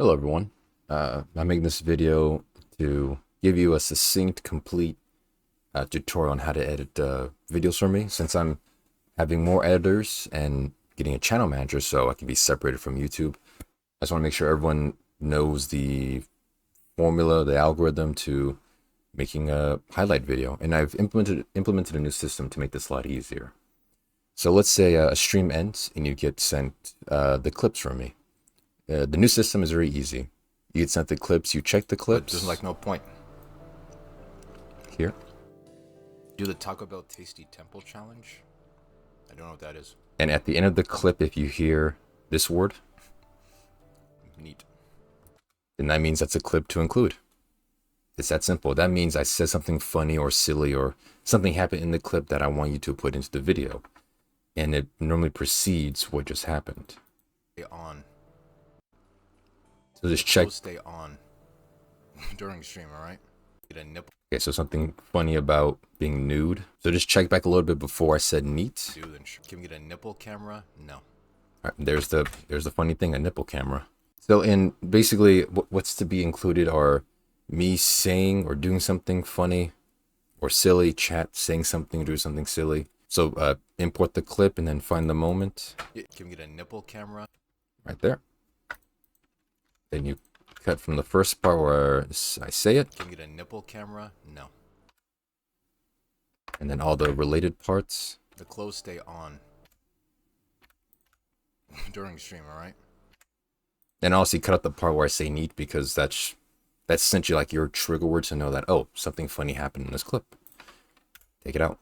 Hello everyone. I'm making this video to give you a succinct, complete tutorial on how to edit videos for me, since I'm having more editors and getting a channel manager so I can be separated from YouTube. I just want to make sure everyone knows the formula, the algorithm to making a highlight video, and I've implemented a new system to make this a lot easier. So let's say a stream ends and you get sent the clips from me. The new system is very easy. You get sent the clips, you check the clips. There's like no point. Here. Do the Taco Bell Tasty Temple Challenge? I don't know what that is. And at the end of the clip, if you hear this word, Neat. then that means that's a clip to include. It's that simple. That means I said something funny or silly or something happened in the clip that I want you to put into the video. And it normally precedes what just happened. Stay on. So just check. Stay on during stream, alright? Get a nipple. Okay, so something funny about being nude. So just check back a little bit before I said neat. Dude, then can we get a nipple camera? No. All right, there's the funny thing, a nipple camera. So in basically what's to be included are me saying or doing something funny or silly, chat saying something or doing something silly. So import the clip and then find the moment. Can we get a nipple camera? Right there. Then you cut from the first part where I say it. Can we get a nipple camera? No. And then all the related parts. The clothes stay on during stream, alright? And also cut out the part where I say neat, because that's essentially like your trigger word to know that, oh, something funny happened in this clip. Take it out.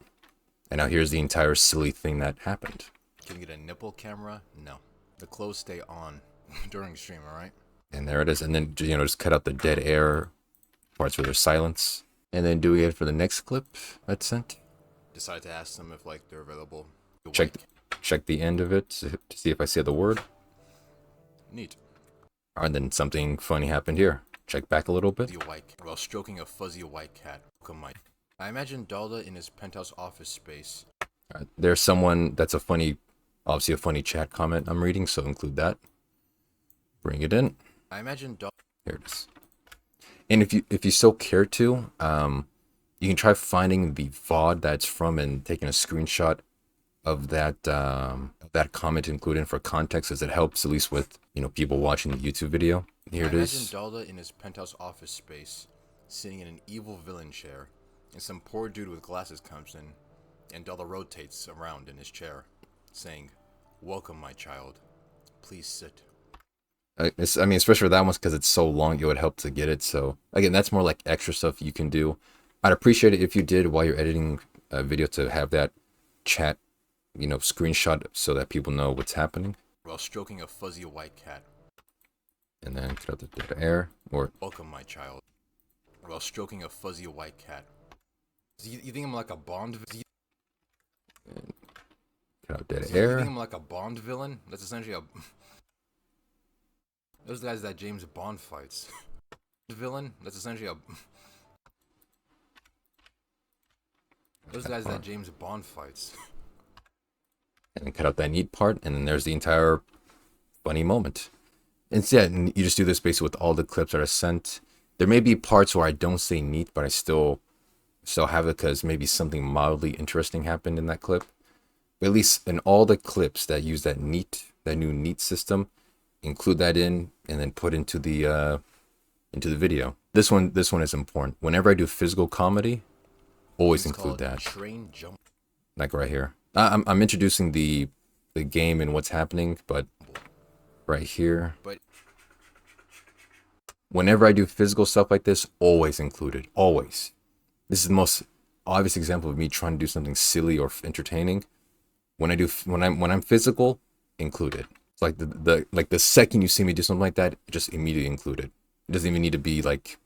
And now here's the entire silly thing that happened. Can we get a nipple camera? No. The clothes stay on during stream, alright? And there it is. And then, you know, just cut out the dead air parts where there's silence. And then do it for the next clip that's sent. Decide to ask them if like they're available. Check the end of it to see if I say the word. Neat. And then something funny happened here. Check back a little bit. While stroking a fuzzy white cat. I imagine Dalda in his penthouse office space. There's someone that's obviously a funny chat comment I'm reading, so include that. Bring it in. I imagine Here it is. And if you so care to, you can try finding the VOD that's from and taking a screenshot of that comment included for context, as it helps at least with, you know, people watching the YouTube video. Here it is. I imagine Dalda in his penthouse office space, sitting in an evil villain chair, and some poor dude with glasses comes in, and Dalda rotates around in his chair, saying, "Welcome, my child. Please sit." I mean, especially for that one, because it's so long, it would help to get it. So again, that's more like extra stuff you can do. I'd appreciate it if you did while you're editing a video to have that chat, you know, screenshot so that people know what's happening. While stroking a fuzzy white cat. And then cut out the dead air, or "Welcome, my child." While stroking a fuzzy white cat. You think I'm like a Bond? Cut out dead You air. think I'm like a Bond villain? That's essentially a. Those guys that James Bond fights. Villain? That's essentially a. Those guys that James Bond fights. And then cut out that neat part, and then there's the entire funny moment. And yeah, and you just do this basically with all the clips that are sent. There may be parts where I don't say neat, but I still have it because maybe something mildly interesting happened in that clip. But at least in all the clips that use that new neat system, include that in and then put into the video. This one is important. Whenever I do physical comedy, always include that. Train jump. Like right here. I'm introducing the game and what's happening, but right here. Whenever I do physical stuff like this, always include it. Always. This is the most obvious example of me trying to do something silly or entertaining. When I'm physical, include it. It's like the second you see me do something like that, just immediately include it. It doesn't even need to be like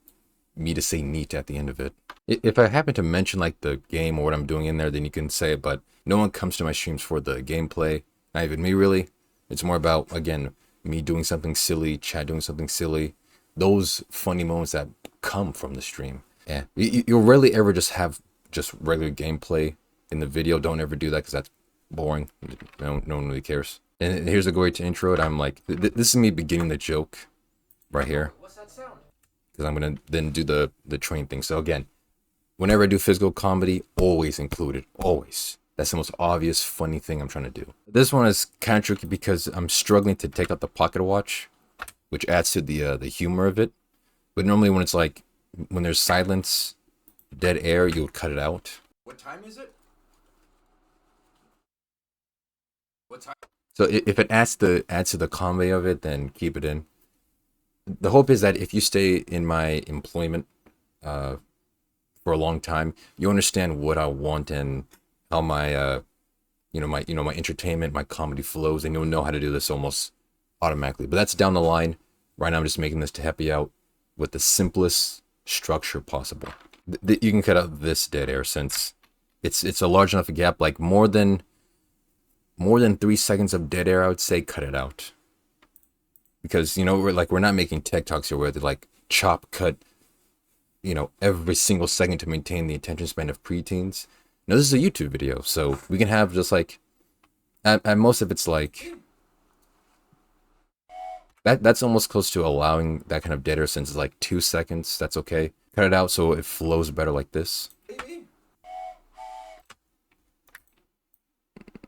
me to say neat at the end of it. If I happen to mention like the game or what I'm doing in there, then you can say it, but no one comes to my streams for the gameplay. Not even me, really. It's more about, again, me doing something silly, chat doing something silly. Those funny moments that come from the stream. Yeah, you'll rarely ever just have just regular gameplay in the video. Don't ever do that because that's boring. No one really cares. And here's a great intro. And I'm like, this is me beginning the joke. right here, What's that sound? because I'm gonna then do the train thing. So again, whenever I do physical comedy, always included, always. That's the most obvious funny thing I'm trying to do. This one is kind of tricky because I'm struggling to take out the pocket watch, which adds to the humor of it. But normally when it's like when there's silence, dead air, you would cut it out. What time is it? What time? So if it adds to the comedy of it, then keep it in. The hope is that if you stay in my employment for a long time, you understand what I want and how my my entertainment, my comedy flows, and you'll know how to do this almost automatically. But that's down the line. Right now I'm just making this to help you out with the simplest structure possible. You can cut out this dead air since it's a large enough gap, like more than 3 seconds of dead air, I would say cut it out. Because we're not making TikToks here where they like chop cut every single second to maintain the attention span of preteens. No, this is a YouTube video, so we can have just like at most if it's like that's almost close to allowing that kind of dead air since it's like 2 seconds. That's okay. Cut it out so it flows better like this.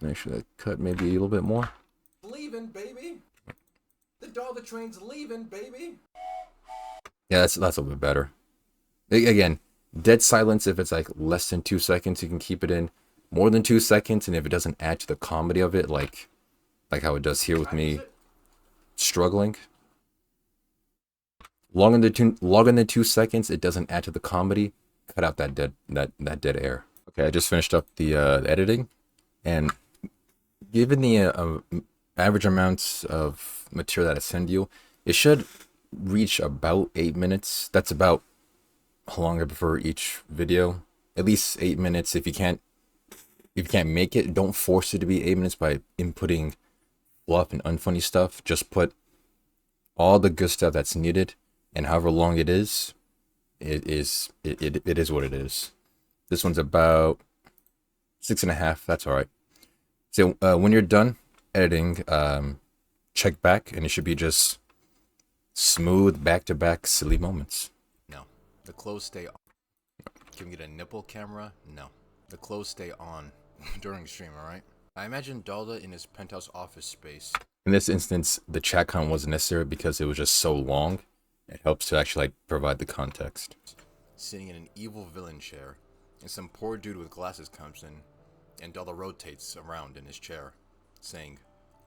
Make sure that cut maybe a little bit more. Leaving, baby. The train's leaving, baby. Yeah, that's a little bit better. Again, dead silence if it's like less than 2 seconds, you can keep it in. More than 2 seconds, and if it doesn't add to the comedy of it, like how it does here with me struggling. Longer than 2 seconds, it doesn't add to the comedy. Cut out that dead air. Okay, I just finished up the editing, and given the average amounts of material that I send you, it should reach about 8 minutes. That's about how long I prefer each video. At least 8 minutes. If you can't make it, don't force it to be 8 minutes by inputting fluff and unfunny stuff. Just put all the good stuff that's needed, and however long it is what it is. This one's about 6.5. That's all right. So when you're done editing, check back, and it should be just smooth back-to-back silly moments. No. The clothes stay on. Can we get a nipple camera? No. The clothes stay on during stream, alright? I imagine Dalda in his penthouse office space. In this instance, the chat count wasn't necessary because it was just so long. It helps to actually provide the context. Sitting in an evil villain chair, and some poor dude with glasses comes in, and Dalda rotates around in his chair, saying,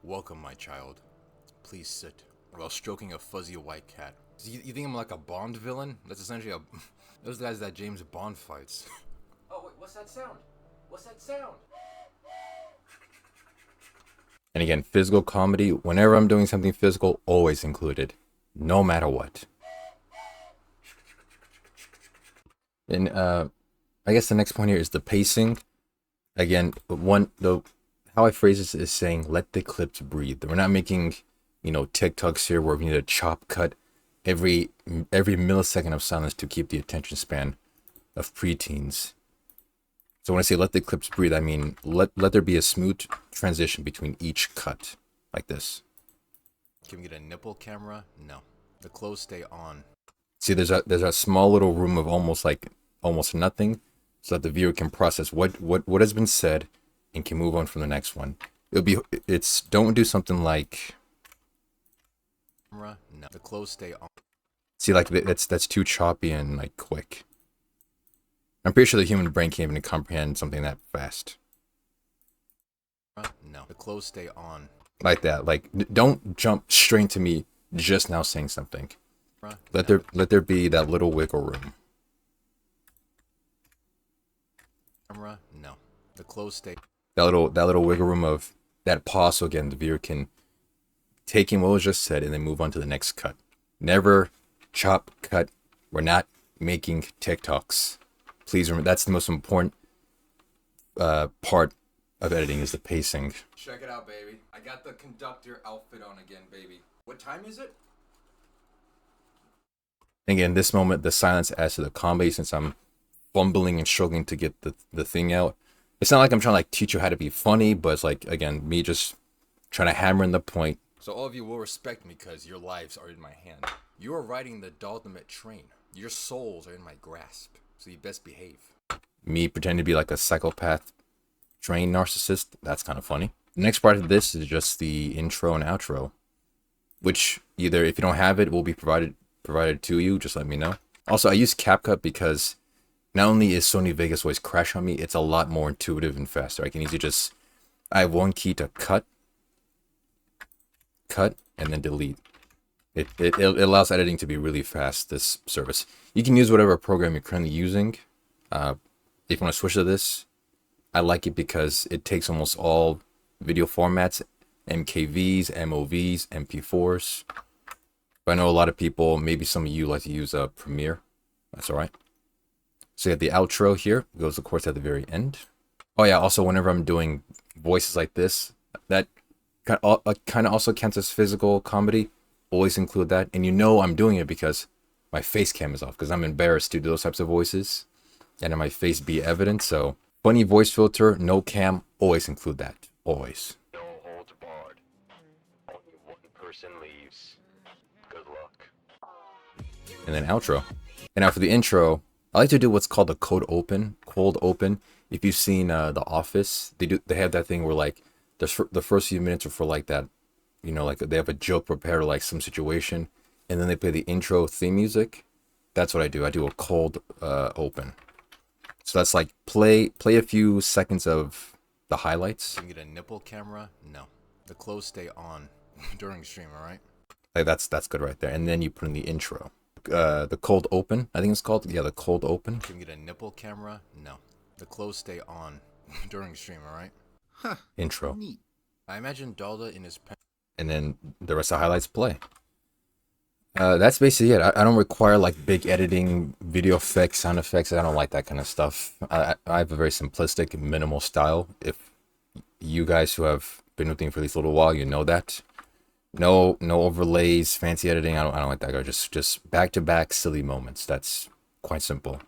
"Welcome, my child. Please sit," while stroking a fuzzy white cat. You think I'm like a Bond villain? That's essentially those guys that James Bond fights. Oh, wait, what's that sound? What's that sound? And again, physical comedy, whenever I'm doing something physical, always included, no matter what. And I guess the next point here is the pacing. Again, how I phrase this is saying, let the clips breathe. We're not making, TikToks here where we need to chop cut every millisecond of silence to keep the attention span of preteens. So when I say let the clips breathe, I mean let there be a smooth transition between each cut, like this. Can we get a nipple camera? No. The clothes stay on. See, there's a small little room of almost nothing, so that the viewer can process what has been said and can move on from the next one. Don't do something like camera. No. The clothes stay on. See, like that's too choppy and like quick. I'm pretty sure the human brain can't even comprehend something that fast. No. The clothes stay on. Like that. Like, don't jump straight to me just now saying something. Let there be that little wiggle room. Camera. No. The clothes stay. That little wiggle room of that pause, so again the viewer can take in what was just said and then move on to the next cut. Never chop cut. We're not making TikToks. Please remember, that's the most important part of editing, is the pacing. Check it out, baby. I got the conductor outfit on again, baby. What time is it? Again, this moment, the silence adds to the comedy since I'm fumbling and struggling to get the thing out. It's not like I'm trying to teach you how to be funny, but it's like, again, me just trying to hammer in the point So all of you will respect me because your lives are in my hand. You are riding the Daldameht train. Your souls are in my grasp, so you best behave. Me pretending to be like a psychopath train narcissist, that's kind of funny. The next part of this is just the intro and outro, which either if you don't have it will be provided to you, just let me know. Also, I use CapCut because not only is Sony Vegas always crash on me, it's a lot more intuitive and faster. I can easily just, I have one key to cut, and then delete. It allows editing to be really fast, this service. You can use whatever program you're currently using. If you want to switch to this, I like it because it takes almost all video formats, MKVs, MOVs, MP4s. But I know a lot of people, maybe some of you like to use Premiere. That's all right. So you have the outro here. It goes, of course, at the very end. Oh yeah, also whenever I'm doing voices like this, that kind of also counts as physical comedy. Always include that. And you know I'm doing it because my face cam is off, because I'm embarrassed to do those types of voices and then my face be evident. So funny voice filter, no cam, always include that. Always. No holds barred. Only one person leaves. Good luck. And then outro. And now for the intro, I like to do what's called a cold open. If you've seen The Office, they have that thing where like the first few minutes are for like that, you know, like they have a joke prepared or like some situation, and then they play the intro theme music. That's what I do. I do a cold open. So that's like play a few seconds of the highlights. Can you get a nipple camera? No. The clothes stay on during stream, alright? Like that's good right there. And then you put in the intro. The cold open, I think it's called. Yeah, the cold open. Can you get a nipple camera? No. The clothes stay on during stream, alright? Intro. Neat. I imagine Dalda in his pen. And then the rest of the highlights play. That's basically it. I don't require like big editing, video effects, sound effects. I don't like that kind of stuff. I have a very simplistic, minimal style. If you guys who have been with me for at least a little while, you know that. No overlays, fancy editing. I don't like that. Just back to back silly moments. That's quite simple.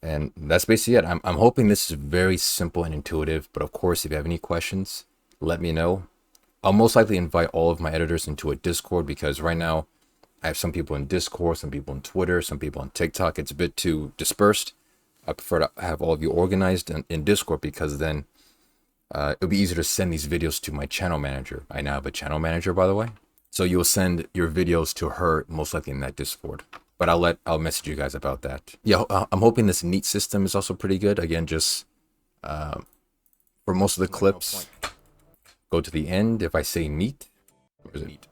And that's basically it. I'm hoping this is very simple and intuitive. But of course, if you have any questions, let me know. I'll most likely invite all of my editors into a Discord, because right now I have some people in Discord, some people on Twitter, some people on TikTok. It's a bit too dispersed. I prefer to have all of you organized in Discord, because then it'll be easier to send these videos to my channel manager. I now have a channel manager, by the way. So you'll send your videos to her most likely in that Discord. But I'll message you guys about that. Yeah, I'm hoping this neat system is also pretty good. Again, just for most of the clips, go to the end. If I say neat, where is it? Neat.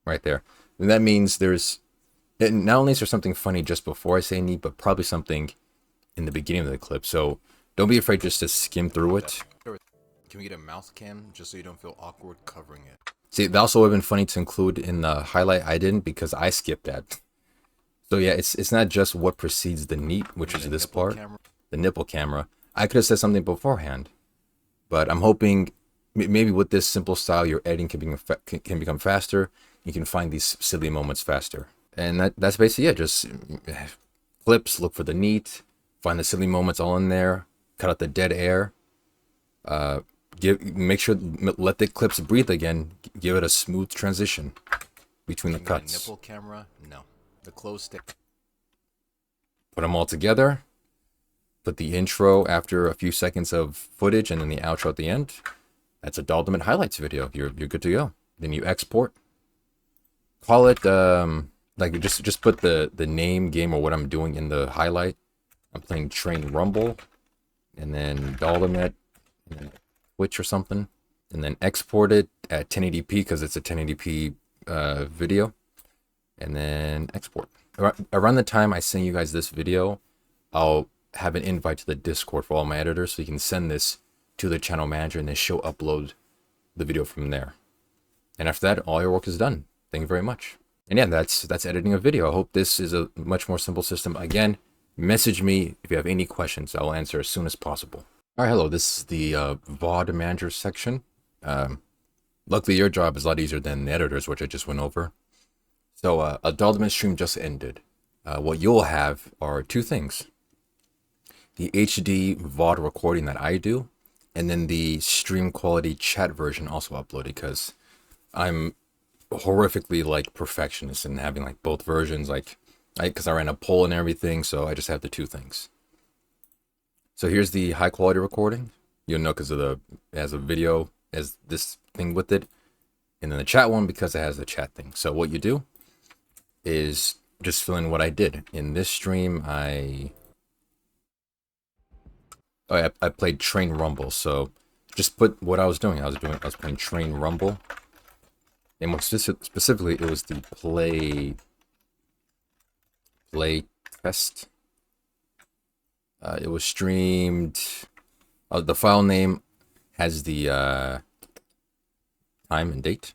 Right there. And that means not only is there something funny just before I say neat, but probably something in the beginning of the clip. So don't be afraid just to skim through it. Can we get a mouth cam just so you don't feel awkward covering it? See, that also would have been funny to include in the highlight. I didn't, because I skipped that. So yeah, it's not just what precedes the neat, which is this part, the nipple camera. I could have said something beforehand, but I'm hoping maybe with this simple style, your editing can become faster. You can find these silly moments faster. And that's basically it. Just clips, look for the neat, find the silly moments all in there, cut out the dead air. Make sure, let the clips breathe again. Give it a smooth transition between the cuts. Nipple camera? No. The clothes stay. Put them all together. Put the intro after a few seconds of footage, and then the outro at the end. That's a Daldameht highlights video. You're good to go. Then you export. Call it like just put the name, game, or what I'm doing in the highlight. I'm playing Train Rumble, and then Daldameht, and then Twitch or something, and then export it at 1080p because it's a 1080p video, and then export. Around the time I send you guys this video, I'll have an invite to the Discord for all my editors, so you can send this to the channel manager, and then she'll upload the video from there. And after that, all your work is done. Thank you very much. And yeah, that's editing a video. I hope this is a much more simple system. Again, message me if you have any questions. I will answer as soon as possible. All right, hello. This is the VOD Manager section. Luckily, your job is a lot easier than the editors, which I just went over. So a Daldameht stream just ended. What you'll have are two things: the HD VOD recording that I do, and then the stream quality chat version also uploaded, because I'm horrifically like perfectionist in having like both versions, like because I ran a poll and everything, so I just have the two things. So here's the high quality recording. You'll know because of the it has a video as this thing with it, and then the chat one because it has the chat thing. So what you do is just fill in what I did in this stream. I played Train Rumble, so just put what I was doing. I was playing Train Rumble, and more specifically, it was the play test. It was streamed. The file name has the time and date,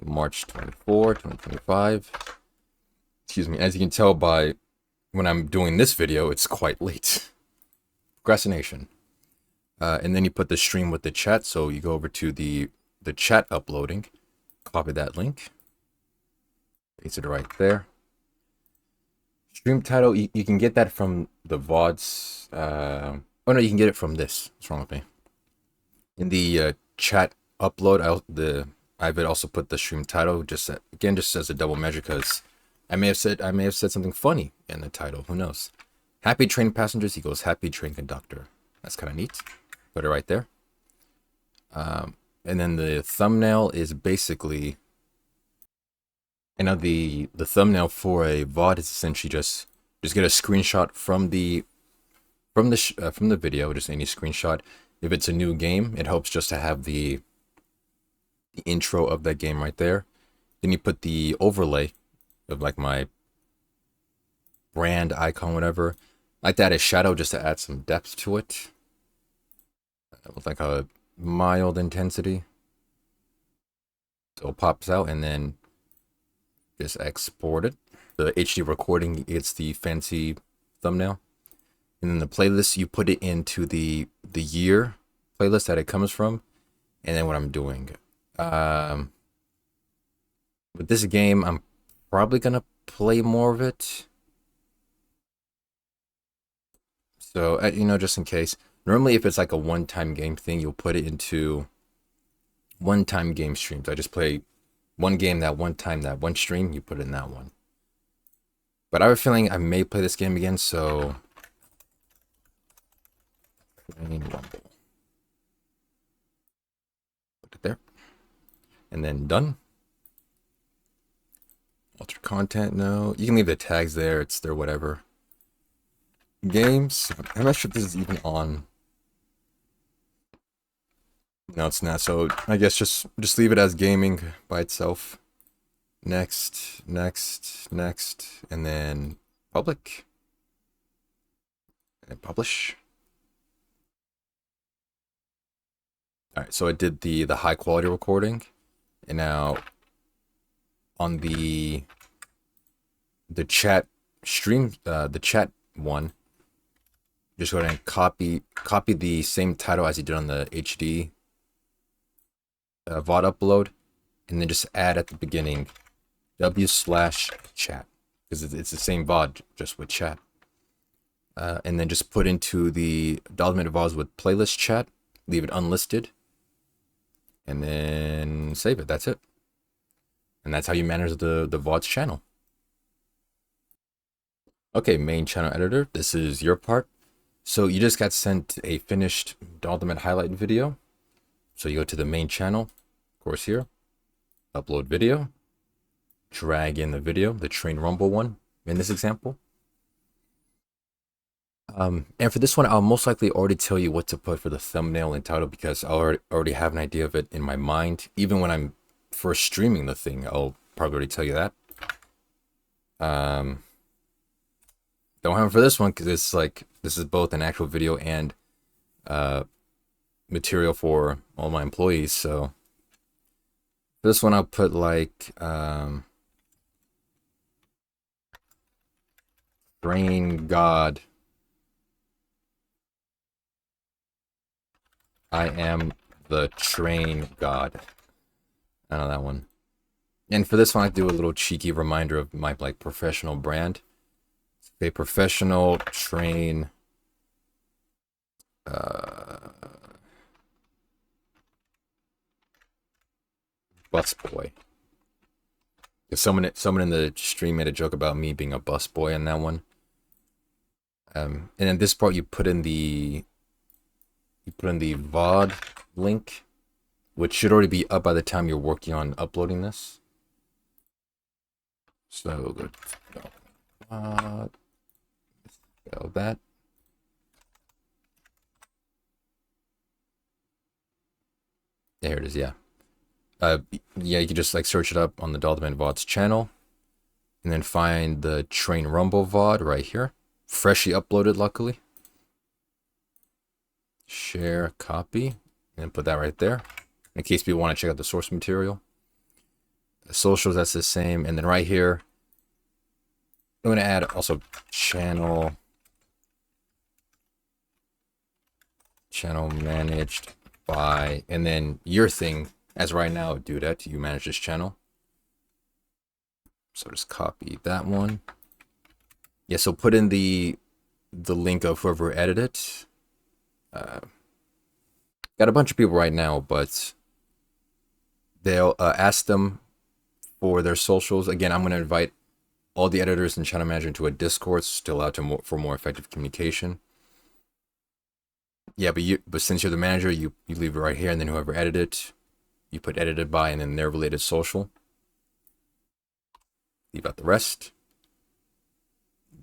March 24, 2025. Excuse me. As you can tell by when I'm doing this video, it's quite late. Procrastination. And then you put the stream with the chat. So you go over to the chat uploading, copy that link, paste it right there. Stream title, you can get that from the VODs. Oh no, you can get it from this. What's wrong with me? In the chat upload, I've also put the stream title just as a double measure because I may have said something funny in the title. Who knows? Happy train passengers equals happy train conductor. That's kind of neat. Put it right there. And then the thumbnail is basically, the thumbnail for a VOD is essentially just get a screenshot from the video, just any screenshot. If it's a new game, it helps just to have the intro of that game right there. Then you put the overlay of like my brand icon, whatever. Like that as shadow just to add some depth to it. With like a mild intensity. So it pops out and then just export it. The HD recording gets the fancy thumbnail. And then the playlist, you put it into the year playlist that it comes from. And then what I'm doing. With this game, I'm probably going to play more of it. So, just in case. Normally, if it's like a one-time game thing, you'll put it into one-time game streams. I just play one game that one time, that one stream, you put it in that one. But I have a feeling I may play this game again, so... Train Rumble. Put it there. And then done. Alter content, no. You can leave the tags there, it's their whatever. Games, I'm not sure if this is even on. No, it's not. So I guess just leave it as gaming by itself. Next, and then public. And publish. Alright, so I did the high quality recording. And now on the chat stream, the chat one, just go ahead and copy the same title as you did on the HD VOD upload, and then just add at the beginning w/chat because it's the same VOD just with chat, and then just put into the Daldameht VODs with playlist chat, leave it unlisted, and then save it. That's it, and that's how you manage the VODs channel. Okay, main channel editor, this is your part. So you just got sent a finished Daldameht highlight video. So you go to the main channel, of course here, upload video, drag in the video, the Train Rumble one in this example. And for this one, I'll most likely already tell you what to put for the thumbnail and title because I already have an idea of it in my mind. Even when I'm first streaming the thing, I'll probably already tell you that. Don't have it for this one because it's like, this is both an actual video and material for all my employees. So for this one, I'll put like Train God. I am the Train God. I know that one. And for this one, I do a little cheeky reminder of my like professional brand. A professional train busboy. Someone in the stream made a joke about me being a busboy in that one. And in this part, you put in the VOD link, which should already be up by the time you're working on uploading this. So good. That. There it is. Yeah. Yeah, you can just like search it up on the Daldameht VOD's channel, and then find the Train Rumble VOD right here, freshly uploaded, luckily. Share, copy, and put that right there, in case people want to check out the source material. The socials, that's the same, and then right here, I'm going to add also channel managed by, and then your thing, as right now, do that, you manage this channel. So just copy that one. Yeah, so put in the link of whoever edited it. Got a bunch of people right now, but they'll ask them for their socials. Again, I'm going to invite all the editors and channel manager into a Discord, still out to for more effective communication. Yeah, but since you're the manager, you leave it right here, and then whoever edited it, you put edited by, and then their related social. Leave out the rest.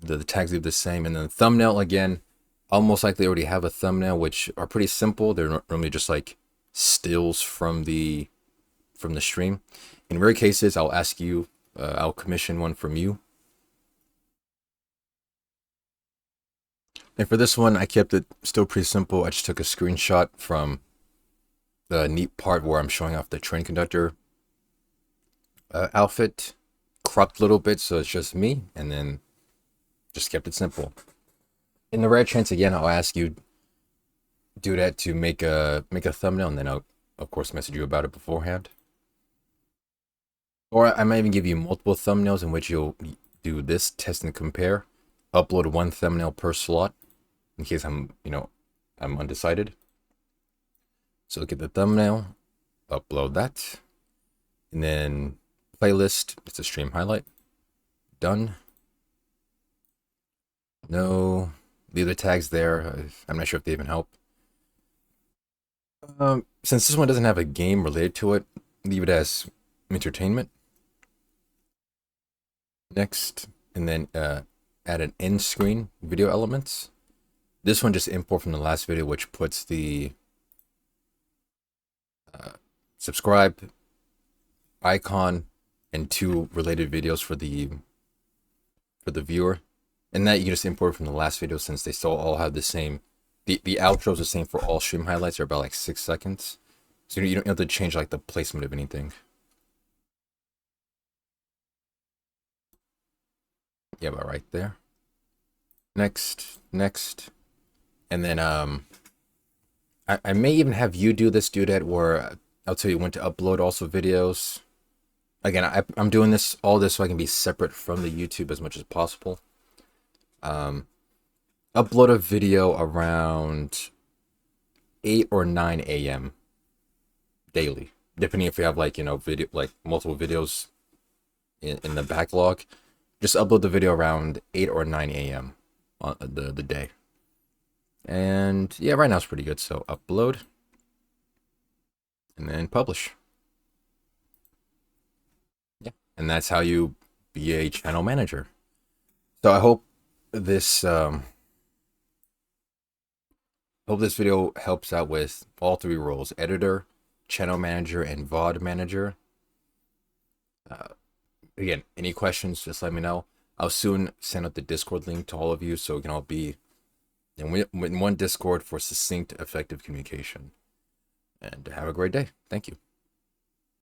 The tags leave the same, and then the thumbnail, again, I'll most likely already have a thumbnail, which are pretty simple. They're normally just like stills from the stream. In rare cases, I'll ask you, I'll commission one from you. And for this one, I kept it still pretty simple. I just took a screenshot from the neat part where I'm showing off the train conductor outfit, cropped a little bit so it's just me, and then just kept it simple. In the rare chance, again, I'll ask you do that to make a thumbnail, and then I'll of course message you about it beforehand. Or I might even give you multiple thumbnails in which you'll do this test and compare. Upload one thumbnail per slot in case I'm undecided. So get the thumbnail, upload that, and then playlist, it's a stream highlight. Done. No, leave the tags there. I'm not sure if they even help. Since this one doesn't have a game related to it, leave it as entertainment. Next, and then add an end screen video elements. This one just import from the last video, which puts the subscribe icon and 2 related videos for the viewer, and that you can just import from the last video since they still all have the same. The outro is the same for all stream highlights. They're about like 6 seconds, so you don't have to change like the placement of anything. Yeah, about right there. Next, and then I may even have you do that where I'll tell you when to upload also videos. Again, I'm doing all this so I can be separate from the YouTube as much as possible. Upload a video around 8 or 9 a.m. daily, depending if you have multiple videos in the backlog. Just upload the video around 8 or 9 a.m. on the day. And yeah, right now it's pretty good. So upload and then publish. Yeah, and that's how you be a channel manager. So I hope this video helps out with all 3 roles: editor, channel manager, and VOD manager. Again, any questions, just let me know. I'll soon send out the Discord link to all of you so we can all be in one Discord for succinct, effective communication. And have a great day. Thank you.